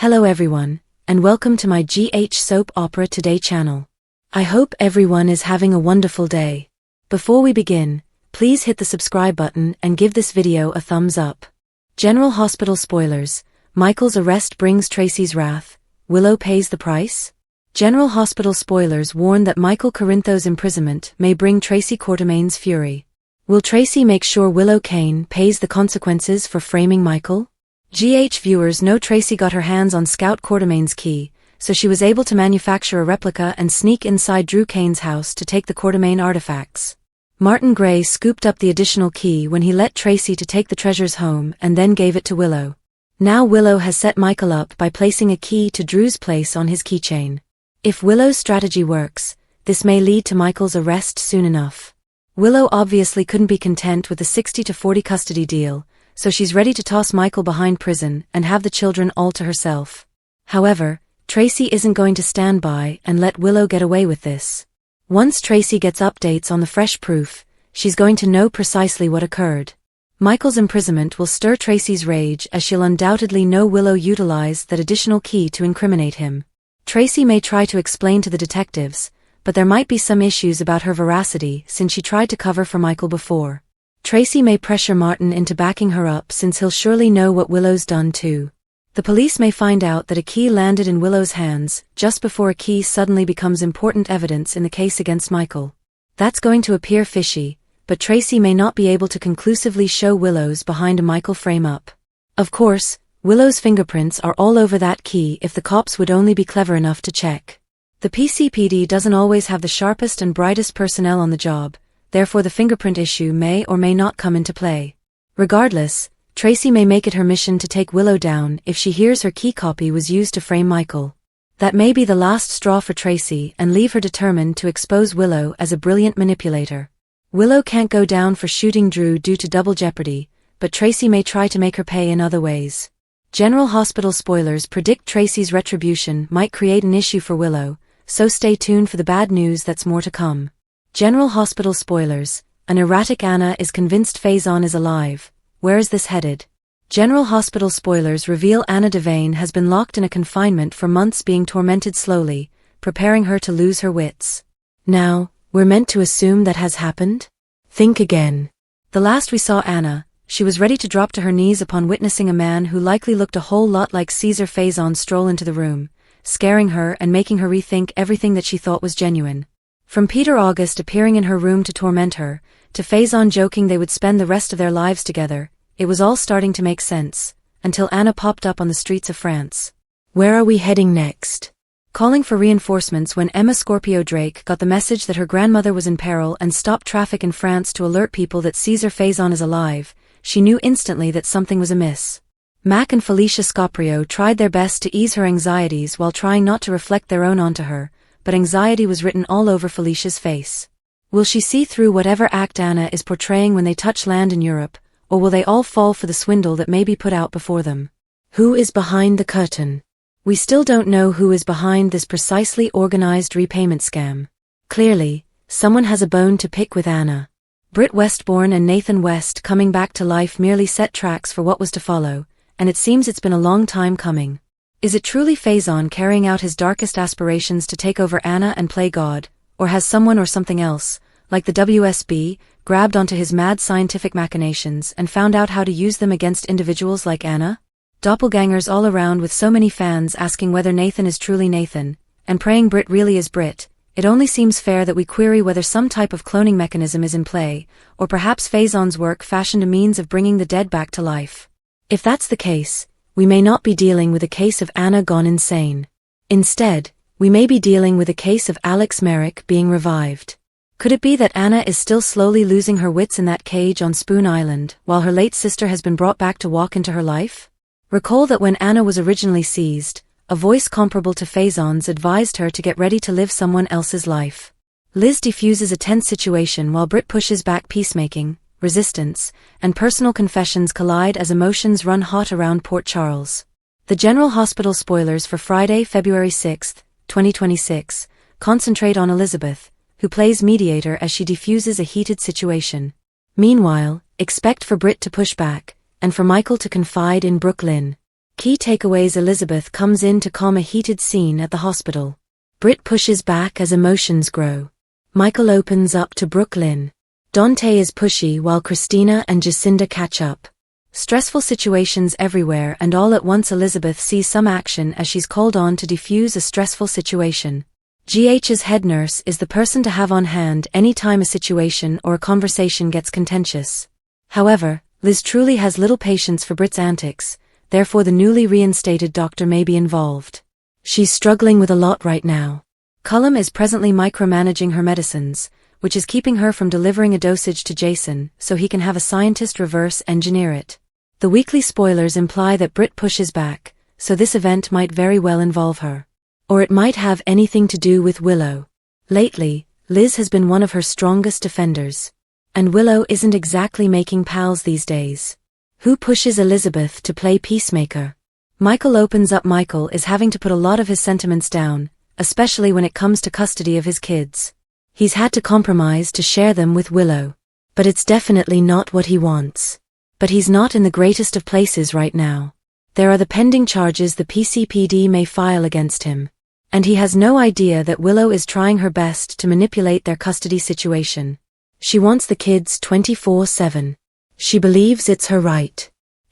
Hello everyone, and welcome to my GH Soap Opera Today channel. I hope everyone is having a wonderful day. Before we begin, please hit the subscribe button and give this video a thumbs up. General Hospital spoilers: Michael's arrest brings Tracy's wrath, Willow pays the price? General Hospital spoilers warn that Michael Corinthos' imprisonment may bring Tracy Quartermain's fury. Will Tracy make sure Willow Kane pays the consequences for framing Michael? GH viewers know Tracy got her hands on Scout Quartermain's key, so she was able to manufacture a replica and sneak inside Drew Kane's house to take the Quartermain artifacts. Martin Gray scooped up the additional key when he let Tracy to take the treasures home and then gave it to Willow. Now Willow has set Michael up by placing a key to Drew's place on his keychain. If Willow's strategy works, this may lead to Michael's arrest soon enough. Willow obviously couldn't be content with the 60-40 custody deal, so she's ready to toss Michael behind prison and have the children all to herself. However, Tracy isn't going to stand by and let Willow get away with this. Once Tracy gets updates on the fresh proof, she's going to know precisely what occurred. Michael's imprisonment will stir Tracy's rage as she'll undoubtedly know Willow utilized that additional key to incriminate him. Tracy may try to explain to the detectives, but there might be some issues about her veracity since she tried to cover for Michael before. Tracy may pressure Martin into backing her up since he'll surely know what Willow's done too. The police may find out that a key landed in Willow's hands just before a key suddenly becomes important evidence in the case against Michael. That's going to appear fishy, but Tracy may not be able to conclusively show Willow's behind a Michael frame-up. Of course, Willow's fingerprints are all over that key if the cops would only be clever enough to check. The PCPD doesn't always have the sharpest and brightest personnel on the job, therefore the fingerprint issue may or may not come into play. Regardless, Tracy may make it her mission to take Willow down if she hears her key copy was used to frame Michael. That may be the last straw for Tracy and leave her determined to expose Willow as a brilliant manipulator. Willow can't go down for shooting Drew due to double jeopardy, but Tracy may try to make her pay in other ways. General Hospital spoilers predict Tracy's retribution might create an issue for Willow, so stay tuned for the bad news that's more to come. General Hospital spoilers: an erratic Anna is convinced Faison is alive. Where is this headed? General Hospital spoilers reveal Anna Devane has been locked in a confinement for months being tormented slowly, preparing her to lose her wits. Now, we're meant to assume that has happened? Think again. The last we saw Anna, she was ready to drop to her knees upon witnessing a man who likely looked a whole lot like Caesar Faison stroll into the room, scaring her and making her rethink everything that she thought was genuine. From Peter August appearing in her room to torment her, to Faison joking they would spend the rest of their lives together, it was all starting to make sense, until Anna popped up on the streets of France. Where are we heading next? Calling for reinforcements when Emma Scorpio Drake got the message that her grandmother was in peril and stopped traffic in France to alert people that Caesar Faison is alive, she knew instantly that something was amiss. Mac and Felicia Scorpio tried their best to ease her anxieties while trying not to reflect their own onto her, but anxiety was written all over Felicia's face. Will she see through whatever act Anna is portraying when they touch land in Europe, or will they all fall for the swindle that may be put out before them? Who is behind the curtain? We still don't know who is behind this precisely organized repayment scam. Clearly, someone has a bone to pick with Anna. Britt Westbourne and Nathan West coming back to life merely set tracks for what was to follow, and it seems it's been a long time coming. Is it truly Faison carrying out his darkest aspirations to take over Anna and play God, or has someone or something else, like the WSB, grabbed onto his mad scientific machinations and found out how to use them against individuals like Anna? Doppelgangers all around with so many fans asking whether Nathan is truly Nathan, and praying Britt really is Britt. It only seems fair that we query whether some type of cloning mechanism is in play, or perhaps Faison's work fashioned a means of bringing the dead back to life. If that's the case, we may not be dealing with a case of Anna gone insane. Instead, we may be dealing with a case of Alex Merrick being revived. Could it be that Anna is still slowly losing her wits in that cage on Spoon Island, while her late sister has been brought back to walk into her life? Recall that when Anna was originally seized, a voice comparable to Faison's advised her to get ready to live someone else's life. Liz diffuses a tense situation while Britt pushes back peacemaking, resistance, and personal confessions collide as emotions run hot around Port Charles. The General Hospital spoilers for Friday, February 6, 2026, concentrate on Elizabeth, who plays mediator as she diffuses a heated situation. Meanwhile, expect for Britt to push back, and for Michael to confide in Brooklyn. Key takeaways: Elizabeth comes in to calm a heated scene at the hospital. Britt pushes back as emotions grow. Michael opens up to Brooklyn. Dante is pushy while Christina and Jacinda catch up. Stressful situations everywhere, and all at once Elizabeth sees some action as she's called on to defuse a stressful situation. GH's head nurse is the person to have on hand any time a situation or a conversation gets contentious. However, Liz truly has little patience for Britt's antics, therefore the newly reinstated doctor may be involved. She's struggling with a lot right now. Cullum is presently micromanaging her medicines, which is keeping her from delivering a dosage to Jason so he can have a scientist reverse engineer it. The weekly spoilers imply that Britt pushes back, so this event might very well involve her. Or it might have anything to do with Willow. Lately, Liz has been one of her strongest defenders. And Willow isn't exactly making pals these days. Who pushes Elizabeth to play peacemaker? Michael opens up. Michael is having to put a lot of his sentiments down, especially when it comes to custody of his kids. He's had to compromise to share them with Willow. But it's definitely not what he wants. But he's not in the greatest of places right now. There are the pending charges the PCPD may file against him. And he has no idea that Willow is trying her best to manipulate their custody situation. She wants the kids 24/7. She believes it's her right.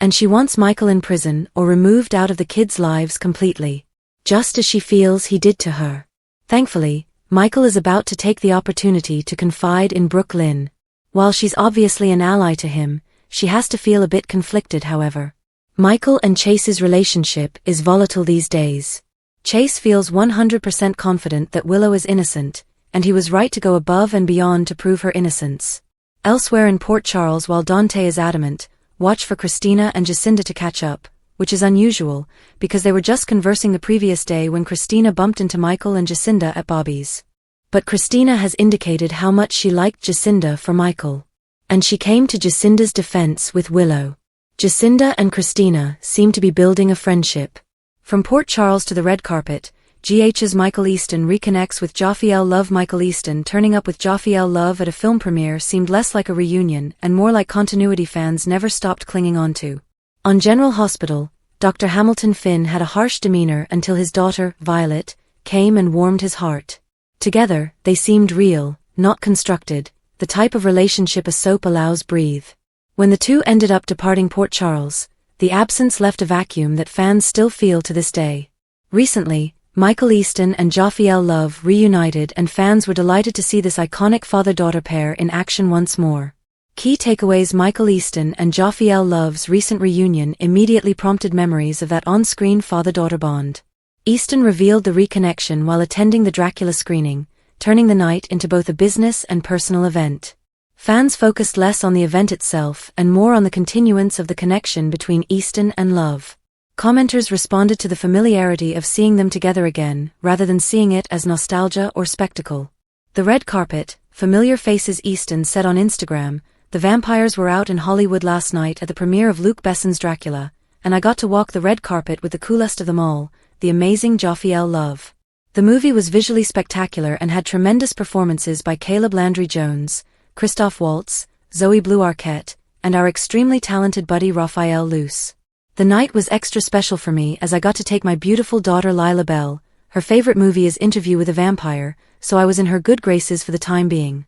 And she wants Michael in prison or removed out of the kids' lives completely. Just as she feels he did to her. Thankfully, Michael is about to take the opportunity to confide in Brooklyn. While she's obviously an ally to him, she has to feel a bit conflicted. However, Michael and Chase's relationship is volatile these days. Chase feels 100% confident that Willow is innocent, and he was right to go above and beyond to prove her innocence. Elsewhere in Port Charles, while Dante is adamant, watch for Christina and Jacinda to catch up, which is unusual, because they were just conversing the previous day when Christina bumped into Michael and Jacinda at Bobby's. But Christina has indicated how much she liked Jacinda for Michael. And she came to Jacinda's defense with Willow. Jacinda and Christina seem to be building a friendship. From Port Charles to the red carpet, GH's Michael Easton reconnects with Jophiel Love. Michael Easton turning up with Jophiel Love at a film premiere seemed less like a reunion and more like continuity fans never stopped clinging on to. On General Hospital, Dr. Hamilton Finn had a harsh demeanor until his daughter, Violet, came and warmed his heart. Together, they seemed real, not constructed, the type of relationship a soap allows breathe. When the two ended up departing Port Charles, the absence left a vacuum that fans still feel to this day. Recently, Michael Easton and Jophiel Love reunited and fans were delighted to see this iconic father-daughter pair in action once more. Key takeaways: Michael Easton and Jophiel Love's recent reunion immediately prompted memories of that on-screen father-daughter bond. Easton revealed the reconnection while attending the Dracula screening, turning the night into both a business and personal event. Fans focused less on the event itself and more on the continuance of the connection between Easton and Love. Commenters responded to the familiarity of seeing them together again, rather than seeing it as nostalgia or spectacle. The red carpet, familiar faces. Easton said on Instagram, "The vampires were out in Hollywood last night at the premiere of Luc Besson's Dracula, and I got to walk the red carpet with the coolest of them all, the amazing Jophiel Love. The movie was visually spectacular and had tremendous performances by Caleb Landry Jones, Christoph Waltz, Zoe Blue Arquette, and our extremely talented buddy Raphael Luce. The night was extra special for me as I got to take my beautiful daughter Lila Bell. Her favorite movie is Interview with a Vampire, so I was in her good graces for the time being."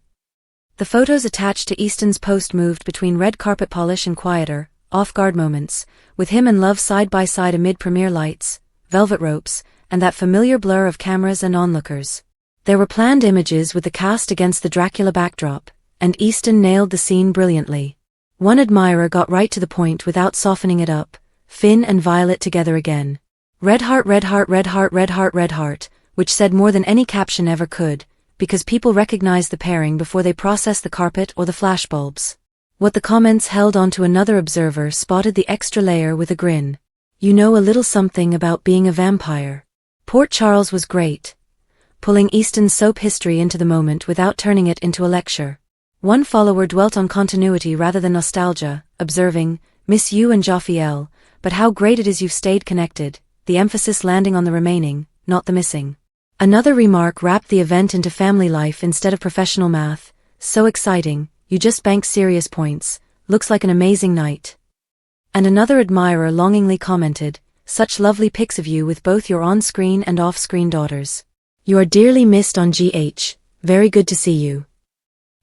The photos attached to Easton's post moved between red carpet polish and quieter, off-guard moments, with him and Love side by side amid premiere lights, velvet ropes, and that familiar blur of cameras and onlookers. There were planned images with the cast against the Dracula backdrop, and Easton nailed the scene brilliantly. One admirer got right to the point without softening it up: Finn and Violet together again. Red heart, red heart, red heart, red heart, red heart, which said more than any caption ever could, because people recognized the pairing before they processed the carpet or the flashbulbs. What the comments held onto. Another observer spotted the extra layer with a grin. "You know a little something about being a vampire." Port Charles was great, pulling Easton's soap history into the moment without turning it into a lecture. One follower dwelt on continuity rather than nostalgia, observing, "Miss you and Jophiel, but how great it is you've stayed connected," the emphasis landing on the remaining, not the missing. Another remark wrapped the event into family life instead of professional math: "So exciting, you just bank serious points, looks like an amazing night." And another admirer longingly commented, such lovely pics of you with both your on-screen and off-screen daughters. You are dearly missed on GH, very good to see you.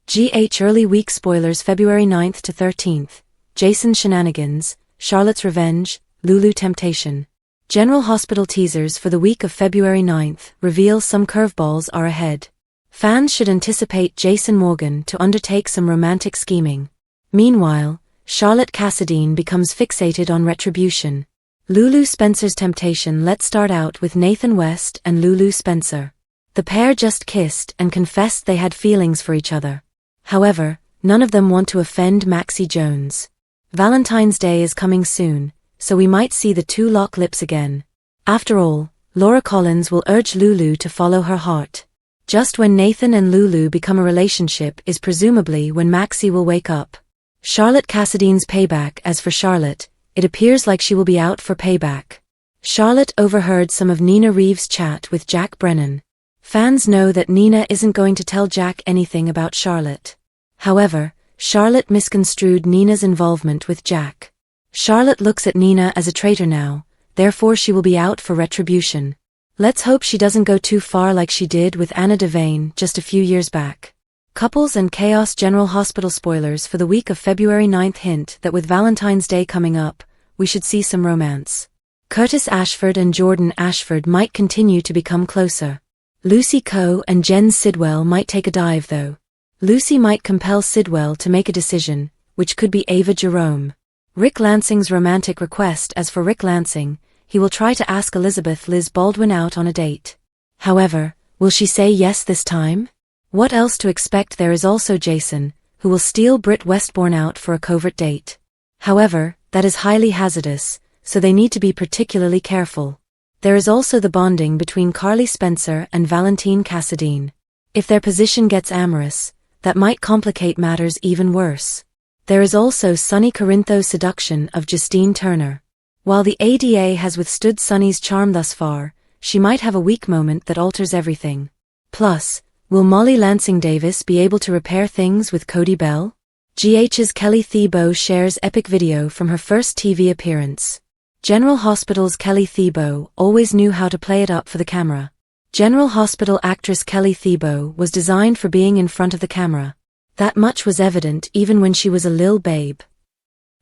GH early week spoilers February 9th to 13th, Jason's shenanigans, Charlotte's revenge, Lulu temptation. General Hospital teasers for the week of February 9th reveal some curveballs are ahead. Fans should anticipate Jason Morgan to undertake some romantic scheming. Meanwhile, Charlotte Cassadine becomes fixated on retribution. Lulu Spencer's temptation. Let's start out with Nathan West and Lulu Spencer. The pair just kissed and confessed they had feelings for each other. However, none of them want to offend Maxie Jones. Valentine's Day is coming soon, so we might see the two lock lips again. After all, Laura Collins will urge Lulu to follow her heart. Just when Nathan and Lulu become a relationship is presumably when Maxie will wake up. Charlotte Cassadine's payback. As for Charlotte, it appears like she will be out for payback. Charlotte overheard some of Nina Reeves' chat with Jack Brennan. Fans know that Nina isn't going to tell Jack anything about Charlotte. However, Charlotte misconstrued Nina's involvement with Jack. Charlotte looks at Nina as a traitor now, therefore she will be out for retribution. Let's hope she doesn't go too far like she did with Anna Devane just a few years back. Couples and Chaos General Hospital spoilers for the week of February 9th hint that with Valentine's Day coming up, we should see some romance. Curtis Ashford and Jordan Ashford might continue to become closer. Lucy Coe and Jen Sidwell might take a dive though. Lucy might compel Sidwell to make a decision, which could be Ava Jerome. Rick Lansing's romantic request. As for Rick Lansing, he will try to ask Elizabeth Liz Baldwin out on a date. However, will she say yes this time? What else to expect? There is also Jason, who will steal Britt Westbourne out for a covert date. However, that is highly hazardous, so they need to be particularly careful. There is also the bonding between Carly Spencer and Valentine Cassadine. If their position gets amorous, that might complicate matters even worse. There is also Sonny Corintho's seduction of Justine Turner. While the ADA has withstood Sonny's charm thus far, she might have a weak moment that alters everything. Plus, will Molly Lansing Davis be able to repair things with Cody Bell? GH's Kelly Thibo shares epic video from her first TV appearance. General Hospital's Kelly Thibo always knew how to play it up for the camera. General Hospital actress Kelly Thibo was designed for being in front of the camera. That much was evident even when she was a lil babe.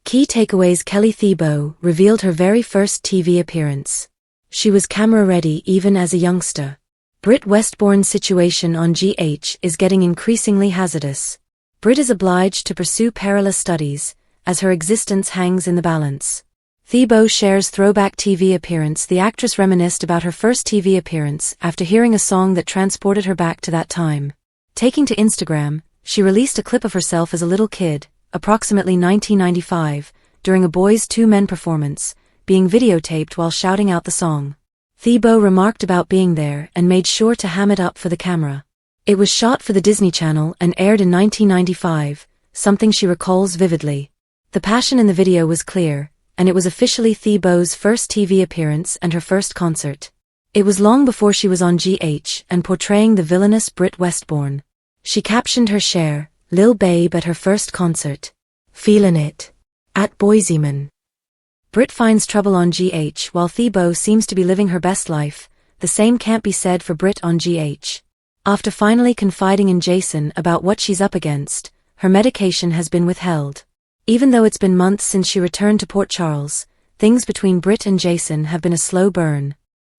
Key takeaways. Kelly Thibo revealed her very first TV appearance. She was camera-ready even as a youngster. Britt Westbourne's situation on GH is getting increasingly hazardous. Britt is obliged to pursue perilous studies, as her existence hangs in the balance. Thibo shares throwback TV appearance. The actress reminisced about her first TV appearance after hearing a song that transported her back to that time. Taking to Instagram, she released a clip of herself as a little kid, approximately 1995, during a Boys II Men performance, being videotaped while shouting out the song. Thibo remarked about being there and made sure to ham it up for the camera. It was shot for the Disney Channel and aired in 1995, something she recalls vividly. The passion in the video was clear, and it was officially Thibo's first TV appearance and her first concert. It was long before she was on GH and portraying the villainous Britt Westbourne. She captioned her share, "Lil Babe at her first concert. Feelin' it. At Boiseman." Britt finds trouble on GH while Thibo seems to be living her best life. The same can't be said for Britt on GH. After finally confiding in Jason about what she's up against, her medication has been withheld. Even though it's been months since she returned to Port Charles, things between Britt and Jason have been a slow burn.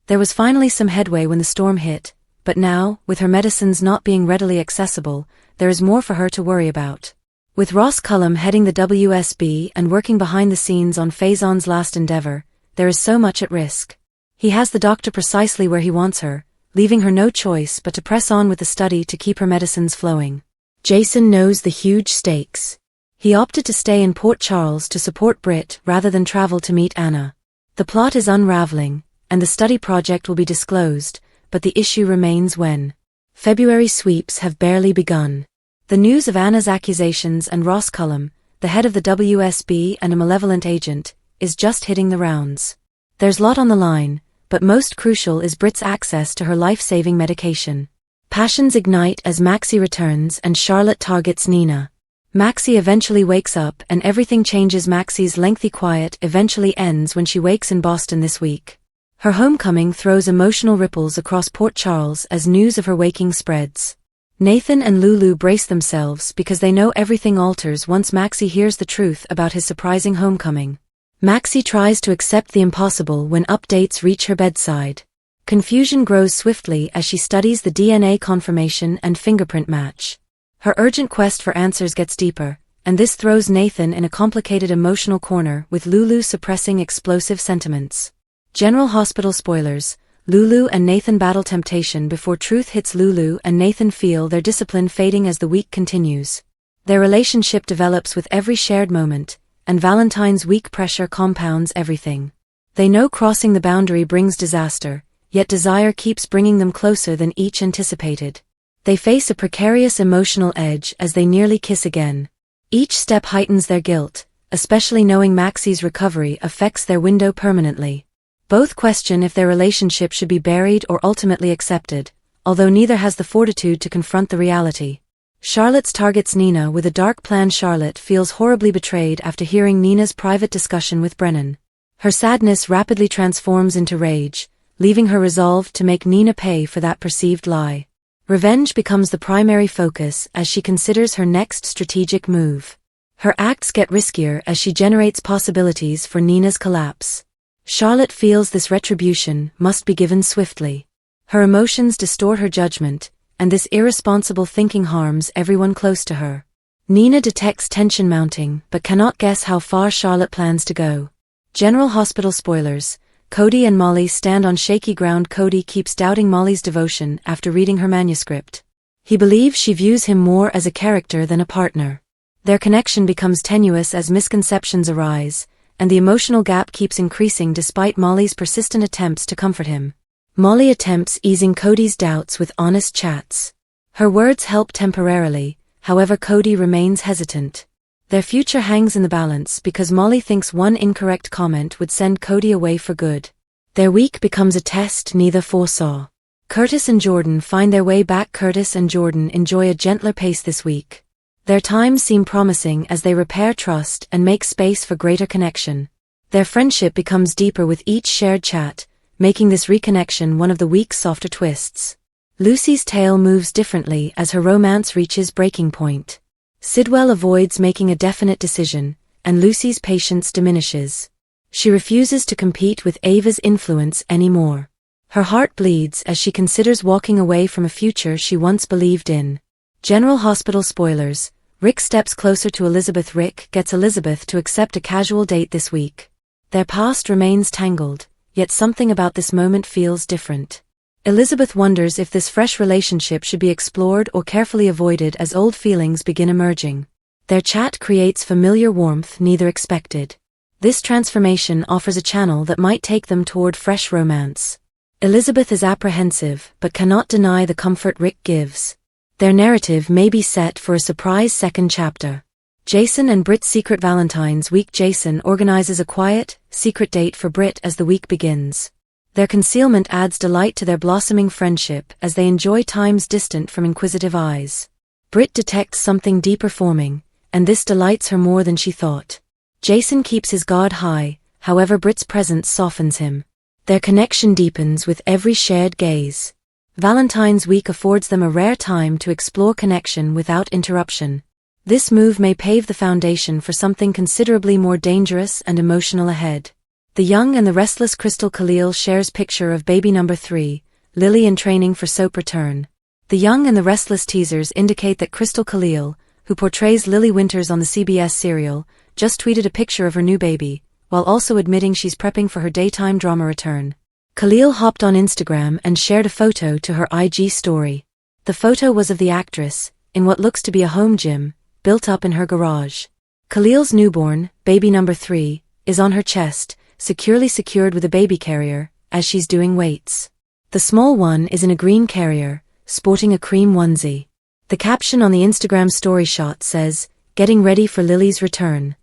There was finally some headway when the storm hit, but now, with her medicines not being readily accessible, there is more for her to worry about. With Ross Cullum heading the WSB and working behind the scenes on Faison's last endeavor, there is so much at risk. He has the doctor precisely where he wants her, leaving her no choice but to press on with the study to keep her medicines flowing. Jason knows the huge stakes. He opted to stay in Port Charles to support Britt rather than travel to meet Anna. The plot is unraveling, and the study project will be disclosed, but the issue remains when. February sweeps have barely begun. The news of Anna's accusations and Ross Cullum, the head of the WSB and a malevolent agent, is just hitting the rounds. There's lot on the line, but most crucial is Britt's access to her life-saving medication. Passions ignite as Maxie returns and Charlotte targets Nina. Maxie eventually wakes up and everything changes. Maxie's lengthy quiet eventually ends when she wakes in Boston this week. Her homecoming throws emotional ripples across Port Charles as news of her waking spreads. Nathan and Lulu brace themselves because they know everything alters once Maxie hears the truth about his surprising homecoming. Maxie tries to accept the impossible when updates reach her bedside. Confusion grows swiftly as she studies the DNA confirmation and fingerprint match. Her urgent quest for answers gets deeper, and this throws Nathan in a complicated emotional corner with Lulu suppressing explosive sentiments. General Hospital spoilers: Lulu and Nathan battle temptation before truth hits. Lulu and Nathan feel their discipline fading as the week continues. Their relationship develops with every shared moment, and Valentine's weak pressure compounds everything. They know crossing the boundary brings disaster, yet desire keeps bringing them closer than each anticipated. They face a precarious emotional edge as they nearly kiss again. Each step heightens their guilt, especially knowing Maxie's recovery affects their window permanently. Both question if their relationship should be buried or ultimately accepted, although neither has the fortitude to confront the reality. Charlotte's targets Nina with a dark plan. Charlotte feels horribly betrayed after hearing Nina's private discussion with Brennan. Her sadness rapidly transforms into rage, leaving her resolved to make Nina pay for that perceived lie. Revenge becomes the primary focus as she considers her next strategic move. Her acts get riskier as she generates possibilities for Nina's collapse. Charlotte feels this retribution must be given swiftly. Her emotions distort her judgment, and this irresponsible thinking harms everyone close to her. Nina detects tension mounting but cannot guess how far Charlotte plans to go. General Hospital spoilers: Cody and Molly stand on shaky ground. Cody keeps doubting Molly's devotion after reading her manuscript. He believes she views him more as a character than a partner. Their connection becomes tenuous as misconceptions arise, and the emotional gap keeps increasing despite Molly's persistent attempts to comfort him. Molly attempts easing Cody's doubts with honest chats. Her words help temporarily, however Cody remains hesitant. Their future hangs in the balance because Molly thinks one incorrect comment would send Cody away for good. Their week becomes a test neither foresaw. Curtis and Jordan find their way back. Curtis and Jordan enjoy a gentler pace this week. Their times seem promising as they repair trust and make space for greater connection. Their friendship becomes deeper with each shared chat, making this reconnection one of the week's softer twists. Lucy's tale moves differently as her romance reaches breaking point. Sidwell avoids making a definite decision, and Lucy's patience diminishes. She refuses to compete with Ava's influence anymore. Her heart bleeds as she considers walking away from a future she once believed in. General Hospital spoilers: Rick steps closer to Elizabeth. Rick gets Elizabeth to accept a casual date this week. Their past remains tangled, yet something about this moment feels different. Elizabeth wonders if this fresh relationship should be explored or carefully avoided as old feelings begin emerging. Their chat creates familiar warmth neither expected. This transformation offers a channel that might take them toward fresh romance. Elizabeth is apprehensive but cannot deny the comfort Rick gives. Their narrative may be set for a surprise second chapter. Jason and Britt's secret Valentine's week. Jason organizes a quiet, secret date for Britt as the week begins. Their concealment adds delight to their blossoming friendship as they enjoy times distant from inquisitive eyes. Britt detects something deeper forming, and this delights her more than she thought. Jason keeps his guard high, however Britt's presence softens him. Their connection deepens with every shared gaze. Valentine's week affords them a rare time to explore connection without interruption. This move may pave the foundation for something considerably more dangerous and emotional ahead. The young and the restless Crystal Khalil shares picture of baby number 3, Lily in training for soap return. The young and the restless teasers indicate that Crystal Khalil, who portrays Lily Winters on the CBS serial, just tweeted a picture of her new baby, while also admitting she's prepping for her daytime drama return. Khalil hopped on Instagram and shared a photo to her IG story. The photo was of the actress, in what looks to be a home gym, built up in her garage. Khalil's newborn, baby number 3, is on her chest, securely secured with a baby carrier, as she's doing weights. The small one is in a green carrier, sporting a cream onesie. The caption on the Instagram story shot says, "Getting ready for Lily's return."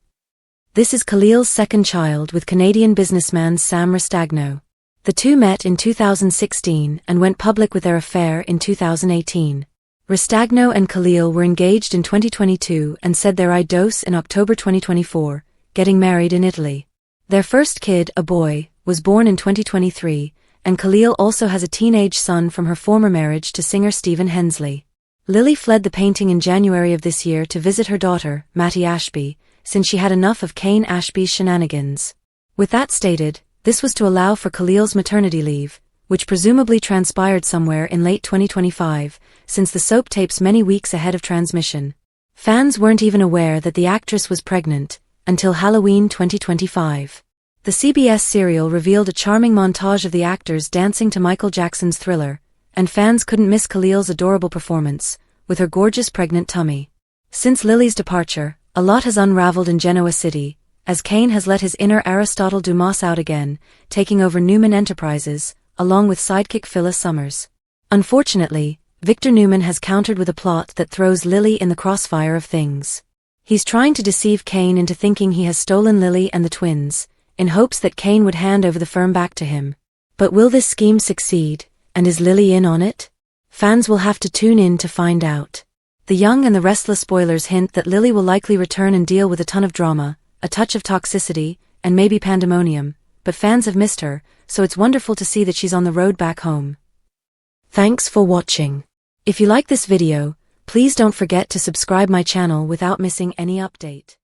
This is Khalil's second child with Canadian businessman Sam Restagno. The two met in 2016 and went public with their affair in 2018. Restagno and Khalil were engaged in 2022 and said their I-dose in October 2024, getting married in Italy. Their first kid, a boy, was born in 2023, and Khalil also has a teenage son from her former marriage to singer Stephen Hensley. Lily fled the painting in January of this year to visit her daughter, Mattie Ashby, since she had enough of Kane Ashby's shenanigans. With that stated, this was to allow for Khalil's maternity leave, which presumably transpired somewhere in late 2025, since the soap tapes many weeks ahead of transmission. Fans weren't even aware that the actress was pregnant until Halloween 2025. The CBS serial revealed a charming montage of the actors dancing to Michael Jackson's Thriller, and fans couldn't miss Khalil's adorable performance, with her gorgeous pregnant tummy. Since Lily's departure, a lot has unraveled in Genoa City, as Kane has let his inner Aristotle Dumas out again, taking over Newman Enterprises, along with sidekick Phyllis Summers. Unfortunately, Victor Newman has countered with a plot that throws Lily in the crossfire of things. He's trying to deceive Kane into thinking he has stolen Lily and the twins, in hopes that Kane would hand over the firm back to him. But will this scheme succeed, and is Lily in on it? Fans will have to tune in to find out. The Young and the Restless spoilers hint that Lily will likely return and deal with a ton of drama, a touch of toxicity, and maybe pandemonium, but fans have missed her, so it's wonderful to see that she's on the road back home. Thanks for watching. If you like this video, please don't forget to subscribe my channel without missing any update.